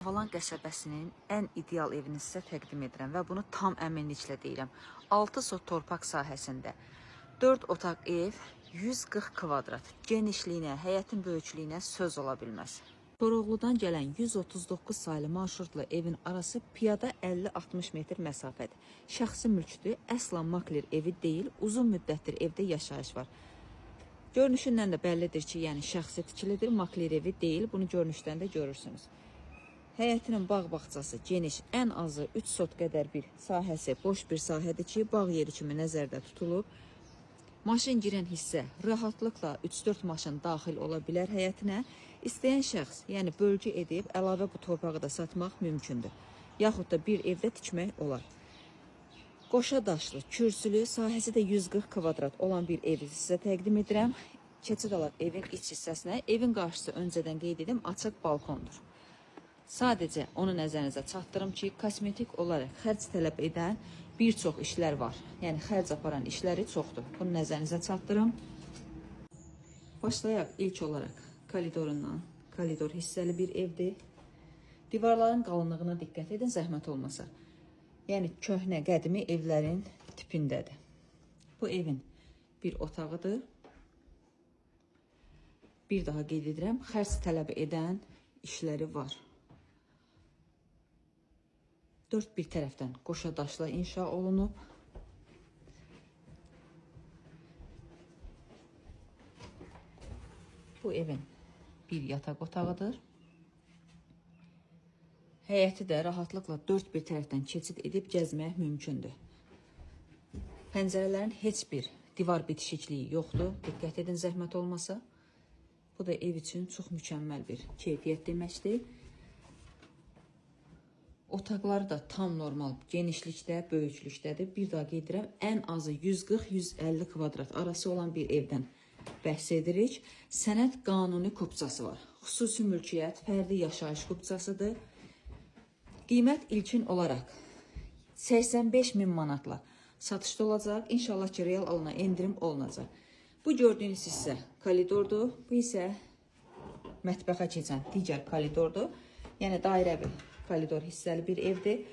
Falan qəsəbəsinin ən ideal evini sizə təqdim edirəm və bunu tam əminliklə deyirəm. 6 sot torpaq sahəsində 4 otaq ev, 140 kvadrat genişliyinə, həyətin böyüklüyünə söz ola bilməz. Koroğludan gələn 139 saylı marşrutla evin arası piyada 50-60 metr məsafədir. Şəxsi mülkdür, əsla makler evi deyil, uzun müddətdir evdə yaşayış var. Görünüşündən də bəllidir ki, yəni şəxsi tikilidir, makler evi deyil, bunu görünüşdən də görürsünüz. Həyətinin bağ-bağçası geniş, ən azı 3 sot qədər bir sahəsi boş bir sahədir ki, bağ yeri kimi nəzərdə tutulub. Maşın girən hissə rahatlıqla 3-4 maşın daxil ola bilər həyətinə. İstəyən şəxs, yəni bölgü edib, əlavə bu torpağı da satmaq mümkündür. Yaxud da bir evdə tikmək olar. Qoşa daşlı, kürsülü, sahəsi də 140 kvadrat olan bir evi sizə təqdim edirəm. Keçid alaq evin iç hissəsinə. Evin qarşısı öncədən qeyd edim, açıq balkondur. Sadəcə onu nəzərinizə çatdırım ki, kosmetik olaraq xərc tələb edən bir çox işlər var. Yəni xərc aparan işləri çoxdur. Bunu nəzərinizə çatdırım. Başlayaq ilk olaraq koridorundan. Koridor hissəli bir evdir. Divarların qalınlığına diqqət edin, zəhmət olmasa. Yəni köhnə, qədimi evlərin tipindədir. Bu evin bir otağıdır. Bir daha qeyd edirəm, xərc tələb edən işləri var. 4 bir tərəfdən qoşa daşla inşa olunub. Bu evin bir yataq otağıdır. Həyəti də rahatlıqla 4 bir tərəfdən keçid edib gəzmək mümkündür. Pəncərələrin heç bir divar bitişikliyi yoxdur. Diqqət edin, zəhmət olmasa. Bu da ev üçün çox mükəmməl bir keyfiyyət deməkdir. Otaqları da tam normal genişlikdə, böyüklükdədir. Bir daha qeyd edirəm, ən azı 140-150 kvadrat arası olan bir evdən bəhs edirik. Sənəd qanuni kupçası var. Xüsusi mülkiyyət, fərdi yaşayış kupçasıdır. Qiymət ilkin olaraq 85.000 manatla satışda olacaq. İnşallah ki, real alına endirim olunacaq. Bu gördüyünüz hissə koridordur. Bu isə mətbəxə keçən digər koridordur. Yəni dairəvi koridor hissəli bir evdir.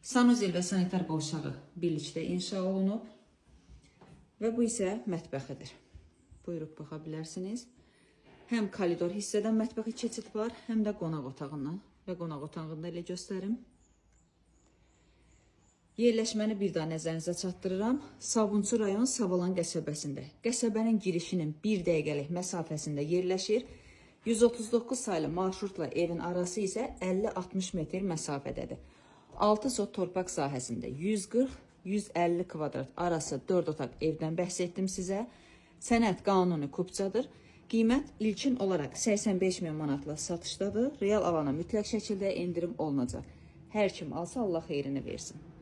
Sanuzel və sanitar qovşağı birlikdə inşa olunub. Və bu isə mətbəxidir. Buyurub baxa bilərsiniz. Həm koridor hissədən mətbəxi keçid var, həm də qonaq otağından. Və qonaq otağında elə göstərim. Yerləşməni bir daha nəzərinizə çatdırıram. Sabunçu rayon Savalan qəsəbəsində. Qəsəbənin girişinin 1 dəqiqəlik məsafəsində yerləşir. 139 saylı marşrutla evin arası isə 50-60 metr məsafədədir. 6 sot torpaq sahəsində 140-150 kvadrat arası 4 otaq evdən bəhs etdim sizə. Sənəd qanuni kupçadır. Qiymət ilkin olaraq 85.000 manatla satışdadır. Real alana mütləq şəkildə endirim olunacaq. Hər kim alsa Allah xeyrini versin.